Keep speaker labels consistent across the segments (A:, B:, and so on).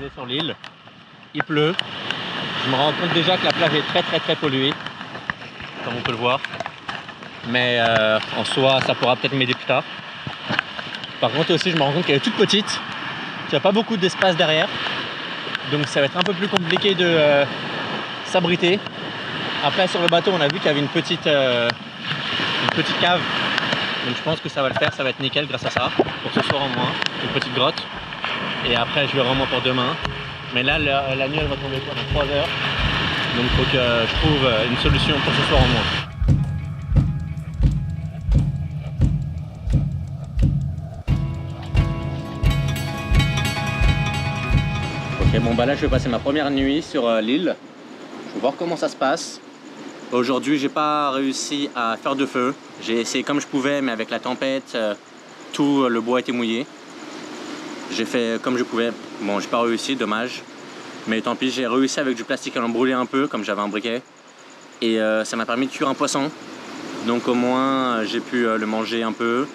A: aller sur l'île. Il pleut. Je me rends compte déjà que la plage est très polluée, comme on peut le voir. Mais en soi, ça pourra peut-être m'aider plus tard. Par contre aussi, je me rends compte qu'elle est toute petite, qu'il n'y a pas beaucoup d'espace derrière. Donc ça va être un peu plus compliqué de s'abriter. Après, sur le bateau, on a vu qu'il y avait une petite cave. Donc je pense que ça va le faire, ça va être nickel grâce à ça. Pour ce soir au moins, une petite grotte. Et après, je verrai au moins pour demain. Mais là, la nuit, elle va tomber dans 3 heures. Donc il faut que je trouve une solution pour ce soir au moins. Ok, bon bah là, je vais passer ma première nuit sur l'île. Je vais voir comment ça se passe. Aujourd'hui, j'ai pas réussi à faire de feu. J'ai essayé comme je pouvais, mais avec la tempête, tout le bois était mouillé. J'ai fait comme je pouvais. Bon, j'ai pas réussi, dommage. Mais tant pis, j'ai réussi avec du plastique à l'embrûler un peu, comme j'avais un briquet. Et ça m'a permis de cuire un poisson. Donc au moins, j'ai pu le manger un peu.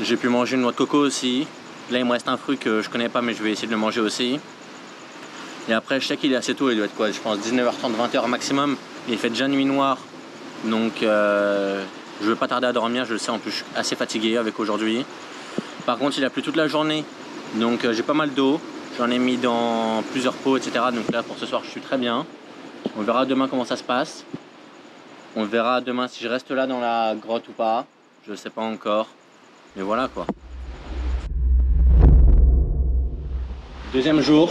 A: J'ai pu manger une noix de coco aussi. Là, il me reste un fruit que je connais pas, mais je vais essayer de le manger aussi. Et après, je sais qu'il est assez tôt, il doit être quoi, je pense 19h30, 20h maximum. Il fait déjà nuit noire, donc je vais pas tarder à dormir, je le sais, en plus je suis assez fatigué avec aujourd'hui. Par contre, il a plu toute la journée, donc j'ai pas mal d'eau. J'en ai mis dans plusieurs pots, etc. Donc là, pour ce soir, je suis très bien. On verra demain comment ça se passe. On verra demain si je reste là dans la grotte ou pas. Je sais pas encore, mais voilà quoi. Deuxième jour.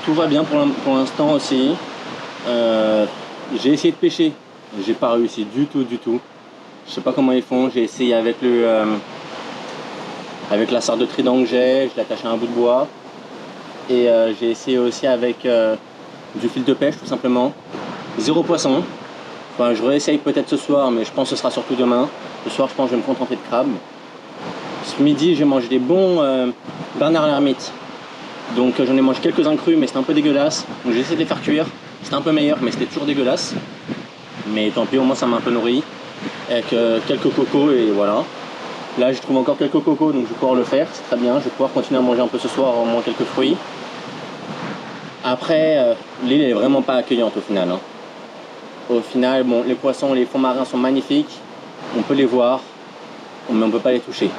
A: Tout va bien pour l'instant aussi. J'ai essayé de pêcher, j'ai pas réussi du tout. Je sais pas comment ils font. J'ai essayé avec la sorte de trident que j'ai, je l'ai attaché à un bout de bois. Et j'ai essayé aussi avec du fil de pêche tout simplement. Zéro poisson. Enfin, je réessaye peut-être ce soir, mais je pense que ce sera surtout demain. Ce soir, je pense que je vais me contenter de crabes. Ce midi, j'ai mangé des bons Bernard l'ermite. Donc j'en ai mangé quelques-uns crus, mais c'était un peu dégueulasse. Donc j'ai essayé de les faire cuire. C'était un peu meilleur, mais c'était toujours dégueulasse. Mais tant pis, au moins ça m'a un peu nourri. Avec quelques cocos et voilà. Là, je trouve encore quelques cocos, donc je vais pouvoir le faire. C'est très bien. Je vais pouvoir continuer à manger un peu ce soir, au moins quelques fruits. Après, l'île est vraiment pas accueillante au final. Hein. Au final, bon, les poissons, les fonds marins sont magnifiques. On peut les voir, mais on ne peut pas les toucher.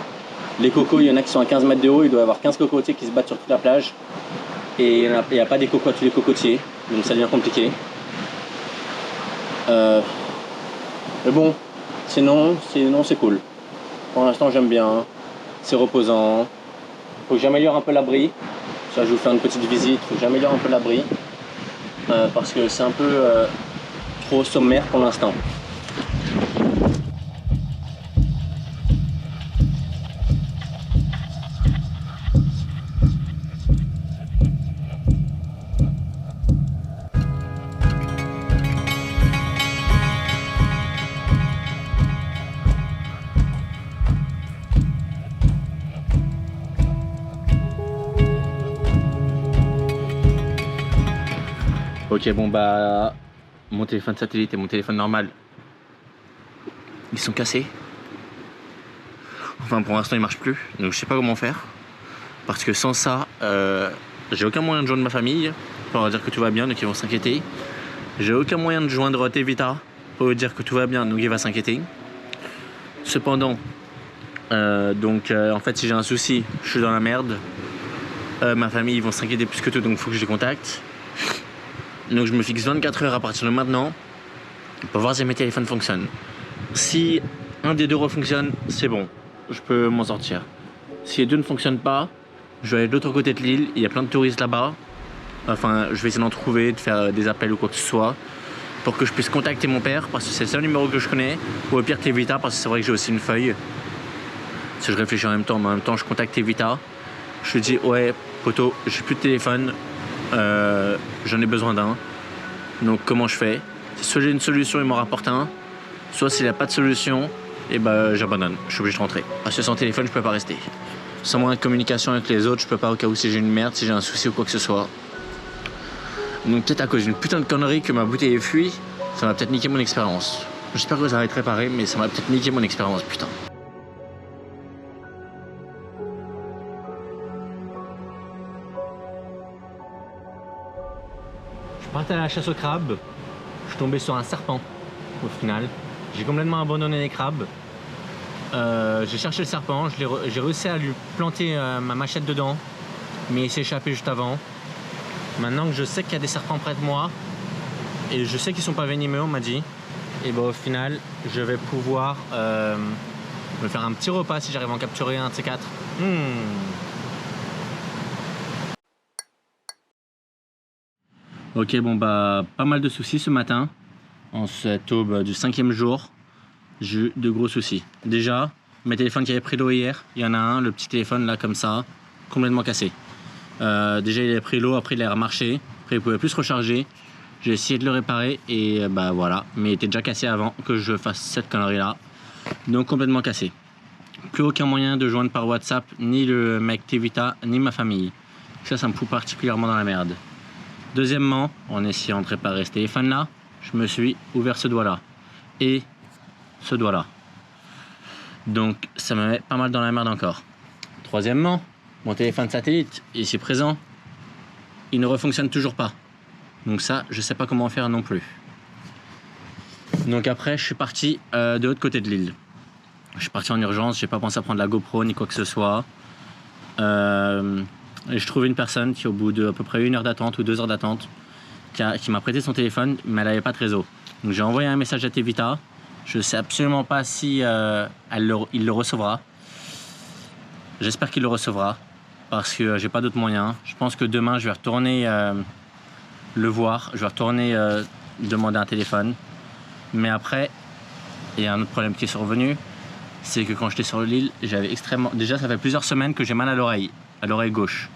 A: Les cocos, il y en a qui sont à 15 mètres de haut, il doit y avoir 15 cocotiers qui se battent sur toute la plage. Et il n'y a pas des cocos à tous les cocotiers, donc ça devient compliqué. Mais bon, sinon c'est cool. Pour l'instant j'aime bien, c'est reposant. Faut que j'améliore un peu l'abri. Ça, je vais vous faire une petite visite, faut que j'améliore un peu l'abri. Parce que c'est un peu trop sommaire pour l'instant. Ok, bon bah, mon téléphone satellite et mon téléphone normal, ils sont cassés. Enfin, pour l'instant, ils marchent plus, donc je sais pas comment faire. Parce que sans ça, j'ai aucun moyen de joindre ma famille pour leur dire que tout va bien, donc ils vont s'inquiéter. J'ai aucun moyen de joindre Tevita pour lui dire que tout va bien, donc il va s'inquiéter. Cependant, en fait, si j'ai un souci, je suis dans la merde. Ma famille, ils vont s'inquiéter plus que tout, donc il faut que je les contacte. Donc je me fixe 24 heures à partir de maintenant pour voir si mes téléphones fonctionnent. Si un des deux refonctionne, c'est bon, je peux m'en sortir. Si les deux ne fonctionnent pas, je vais aller de l'autre côté de l'île, il y a plein de touristes là-bas. Enfin, je vais essayer d'en trouver, de faire des appels ou quoi que ce soit pour que je puisse contacter mon père parce que c'est le seul numéro que je connais. Ou au pire Tevita parce que c'est vrai que j'ai aussi une feuille. Si je réfléchis en même temps, mais en même temps je contacte Tevita. Je lui dis ouais poto, j'ai plus de téléphone. J'en ai besoin d'un. Donc comment je fais? Soit j'ai une solution, il m'en rapporte un. Soit s'il n'y a pas de solution, et ben j'abandonne. Je suis obligé de rentrer. Parce que sans téléphone, je peux pas rester. Sans moyen de communication avec les autres, je peux pas au cas où si j'ai une merde, si j'ai un souci ou quoi que ce soit. Donc peut-être à cause d'une putain de connerie que ma bouteille est fuie, ça va peut-être niquer mon expérience. J'espère que ça va être réparé, mais ça va peut-être niquer mon expérience, putain. partais à la chasse aux crabes, je suis tombé sur un serpent au final. J'ai complètement abandonné les crabes. J'ai cherché le serpent, j'ai réussi à lui planter ma machette dedans, mais il s'est échappé juste avant. Maintenant que je sais qu'il y a des serpents près de moi, et je sais qu'ils sont pas venimeux, on m'a dit, et ben au final, je vais pouvoir me faire un petit repas si j'arrive à en capturer un de ces quatre. Ok, bon bah pas mal de soucis ce matin. En cette aube du 5e jour, j'ai eu de gros soucis. Déjà, mes téléphones qui avaient pris l'eau hier, il y en a un, le petit téléphone là comme ça, complètement cassé. Déjà il avait pris l'eau, après il a remarché, après il pouvait plus se recharger. J'ai essayé de le réparer et bah voilà, mais il était déjà cassé avant que je fasse cette connerie là. Donc complètement cassé. Plus aucun moyen de joindre par WhatsApp ni le mec Tevita ni ma famille. Ça me fout particulièrement dans la merde. Deuxièmement, en essayant de réparer ce téléphone là, je me suis ouvert ce doigt là et ce doigt là. Donc ça me met pas mal dans la merde encore. Troisièmement, mon téléphone satellite ici présent, il ne refonctionne toujours pas. Donc ça, je sais pas comment faire non plus. Donc après, je suis parti de l'autre côté de l'île. Je suis parti en urgence, j'ai pas pensé à prendre la GoPro ni quoi que ce soit. Et je trouvais une personne qui, au bout de à peu près 1 heure d'attente ou 2 heures d'attente, qui m'a prêté son téléphone, mais elle n'avait pas de réseau. Donc j'ai envoyé un message à Tevita. Je sais absolument pas si il le recevra. J'espère qu'il le recevra parce que j'ai pas d'autre moyen. Je pense que demain je vais retourner le voir, je vais retourner demander un téléphone. Mais après, il y a un autre problème qui est survenu, c'est que quand j'étais sur l'île, j'avais extrêmement... Déjà, ça fait plusieurs semaines que j'ai mal à l'oreille gauche.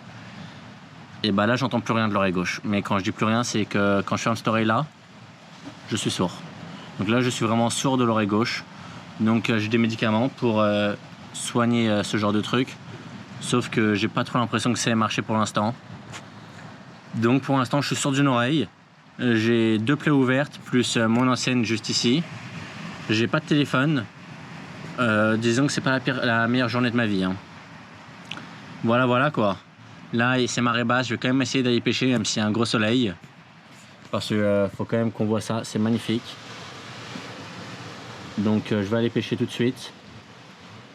A: Et bah là, j'entends plus rien de l'oreille gauche. Mais quand je dis plus rien, c'est que quand je ferme cette oreille-là, je suis sourd. Donc là, je suis vraiment sourd de l'oreille gauche. Donc j'ai des médicaments pour soigner ce genre de truc. Sauf que j'ai pas trop l'impression que ça ait marché pour l'instant. Donc pour l'instant, je suis sourd d'une oreille. J'ai 2 plaies ouvertes, plus mon ancienne juste ici. J'ai pas de téléphone. Disons que c'est pas la meilleure journée de ma vie. Hein. Voilà quoi. Là, c'est marée basse. Je vais quand même essayer d'aller pêcher, même s'il y a un gros soleil. Parce que faut quand même qu'on voit ça. C'est magnifique. Donc je vais aller pêcher tout de suite.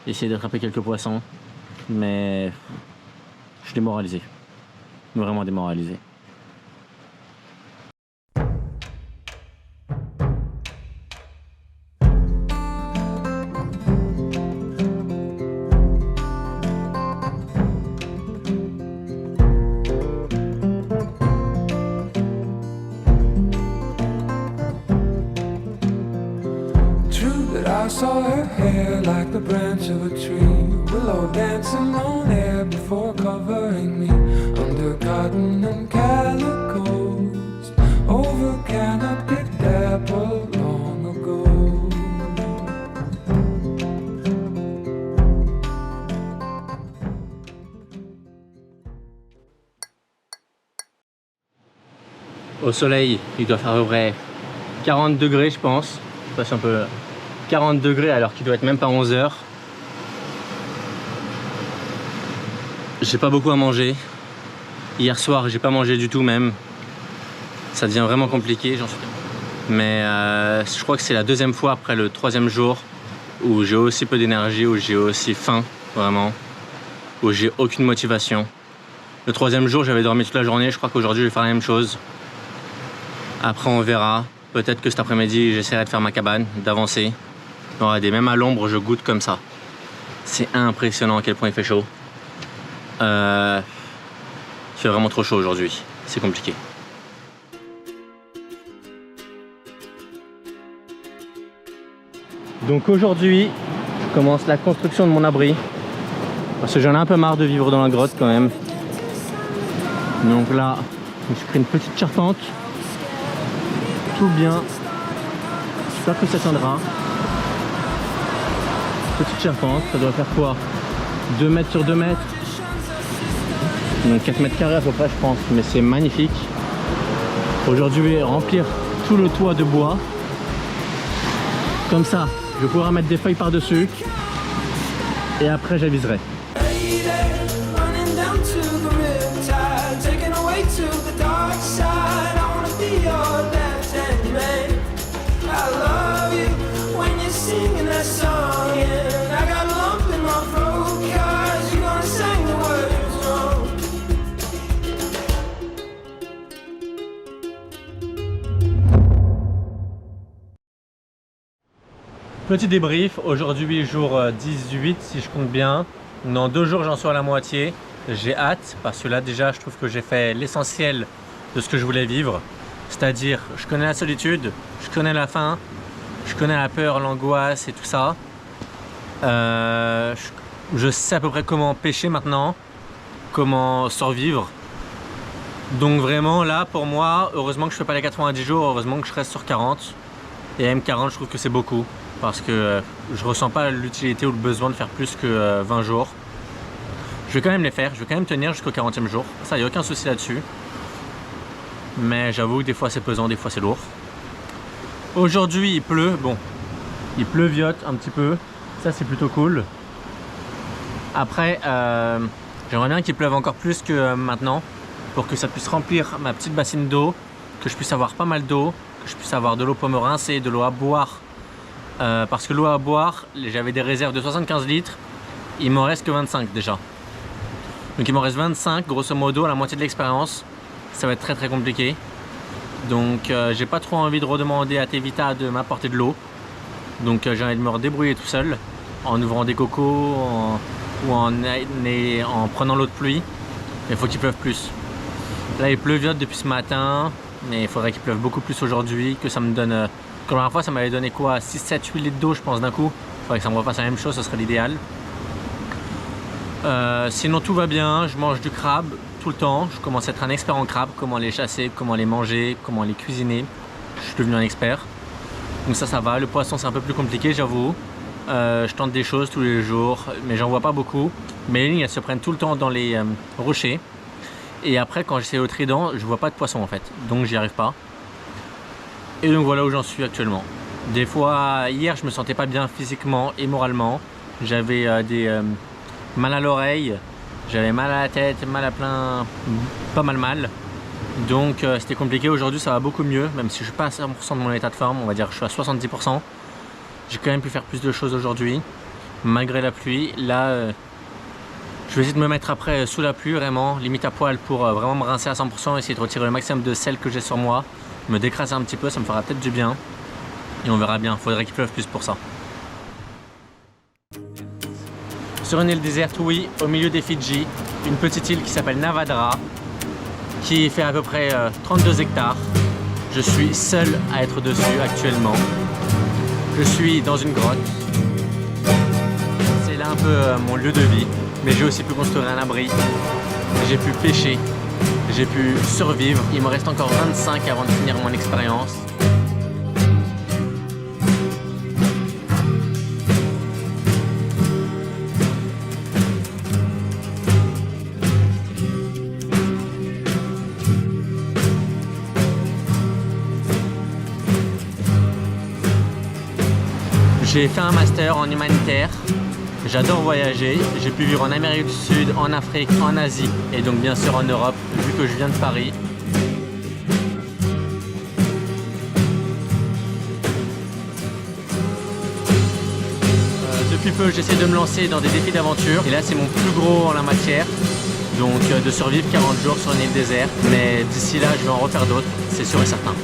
A: Essayer d'attraper quelques poissons. Mais je suis démoralisé. Vraiment démoralisé.
B: I saw her hair like the branch of a tree, willow dancing on air before covering me, under cotton and calicos, over canopied dapple long ago.
A: Au soleil, il doit faire à peu près 40 degrés, je pense. Je passe un peu 40 degrés alors qu'il doit être même pas 11 h. J'ai pas beaucoup à manger. Hier soir, j'ai pas mangé du tout même. Ça devient vraiment compliqué, j'en suis. Mais je crois que c'est la 2e fois après le 3e jour où j'ai aussi peu d'énergie, où j'ai aussi faim, vraiment, où j'ai aucune motivation. Le 3e jour, j'avais dormi toute la journée. Je crois qu'aujourd'hui, je vais faire la même chose. Après, on verra. Peut-être que cet après-midi, j'essaierai de faire ma cabane, d'avancer. Regardez, même à l'ombre, je goûte comme ça. C'est impressionnant à quel point il fait chaud. Il fait vraiment trop chaud aujourd'hui. C'est compliqué. Donc aujourd'hui, je commence la construction de mon abri. Parce que j'en ai un peu marre de vivre dans la grotte quand même. Donc là, je me suis pris une petite charpente. Tout bien. J'espère que ça tiendra. Petite charpente, ça doit faire quoi? 2 mètres sur 2 mètres. Donc 4 mètres carrés à peu près, je pense. Mais c'est magnifique. Aujourd'hui, je vais remplir tout le toit de bois. Comme ça, je vais pouvoir mettre des feuilles par-dessus. Et après, j'aviserai.
B: Running down to the riptide, taken away to the dark side. I wanna be
A: Petit débrief, aujourd'hui jour 18 si je compte bien. Dans 2 jours j'en suis à la moitié. J'ai hâte parce que là déjà je trouve que j'ai fait l'essentiel de ce que je voulais vivre. C'est-à-dire je connais la solitude, je connais la faim, je connais la peur, l'angoisse et tout ça. Je sais à peu près comment pêcher maintenant, comment survivre. Donc vraiment là pour moi, heureusement que je fais pas les 90 jours, heureusement que je reste sur 40. Et même 40 je trouve que c'est beaucoup. Parce que je ressens pas l'utilité ou le besoin de faire plus que 20 jours. Je vais quand même les faire, je vais quand même tenir jusqu'au 40e jour. Ça, il n'y a aucun souci là-dessus. Mais j'avoue que des fois c'est pesant, des fois c'est lourd. Aujourd'hui il pleut, bon, il pleuviote un petit peu. Ça c'est plutôt cool. Après, j'aimerais bien qu'il pleuve encore plus que maintenant. Pour que ça puisse remplir ma petite bassine d'eau. Que je puisse avoir pas mal d'eau. Que je puisse avoir de l'eau pour me rincer, de l'eau à boire. Parce que l'eau à boire, j'avais des réserves de 75 litres, il m'en reste que 25 déjà. Donc il m'en reste 25 grosso modo à la moitié de l'expérience. Ça va être très très compliqué. Donc j'ai pas trop envie de redemander à Tevita de m'apporter de l'eau. Donc j'ai envie de me redébrouiller tout seul en ouvrant des cocos ou en prenant l'eau de pluie. Mais il faut qu'il pleuve plus. Là il pleuviote depuis ce matin, mais il faudrait qu'il pleuve beaucoup plus aujourd'hui, que ça me donne... La première fois ça m'avait donné quoi, 6, 7, 8 litres d'eau je pense d'un coup. Il faudrait que ça me refasse la même chose, ce serait l'idéal. Sinon tout va bien, je mange du crabe tout le temps. Je commence à être un expert en crabe, comment les chasser, comment les manger, comment les cuisiner. Je suis devenu un expert. Donc ça va, le poisson c'est un peu plus compliqué j'avoue. Je tente des choses tous les jours, mais j'en vois pas beaucoup. Mes lignes elles se prennent tout le temps dans les rochers. Et après quand j'essaie au trident, je vois pas de poisson en fait, donc j'y arrive pas. Et donc voilà où j'en suis actuellement. Des fois, hier je me sentais pas bien physiquement et moralement. J'avais des mal à l'oreille, j'avais mal à la tête, mal à pas mal. Donc c'était compliqué. Aujourd'hui ça va beaucoup mieux, même si je suis pas à 100% de mon état de forme, on va dire que je suis à 70%. J'ai quand même pu faire plus de choses aujourd'hui, malgré la pluie. Là, je vais essayer de me mettre après sous la pluie, vraiment, limite à poil pour vraiment me rincer à 100%, essayer de retirer le maximum de sel que j'ai sur moi. Me décrasser un petit peu, ça me fera peut-être du bien. Et on verra bien, faudrait qu'il pleuve plus pour ça. Sur une île déserte, oui, au milieu des Fidji, une petite île qui s'appelle Navadra, qui fait à peu près 32 hectares. Je suis seul à être dessus actuellement. Je suis dans une grotte. C'est là un peu mon lieu de vie, mais j'ai aussi pu construire un abri. J'ai pu pêcher. J'ai pu survivre, il me reste encore 25 avant de finir mon expérience. J'ai fait un master en humanitaire. J'adore voyager, j'ai pu vivre en Amérique du Sud, en Afrique, en Asie et donc bien sûr en Europe, vu que je viens de Paris. Depuis peu, j'essaie de me lancer dans des défis d'aventure et là c'est mon plus gros en la matière. Donc de survivre 40 jours sur une île déserte, mais d'ici là je vais en refaire d'autres, c'est sûr et certain.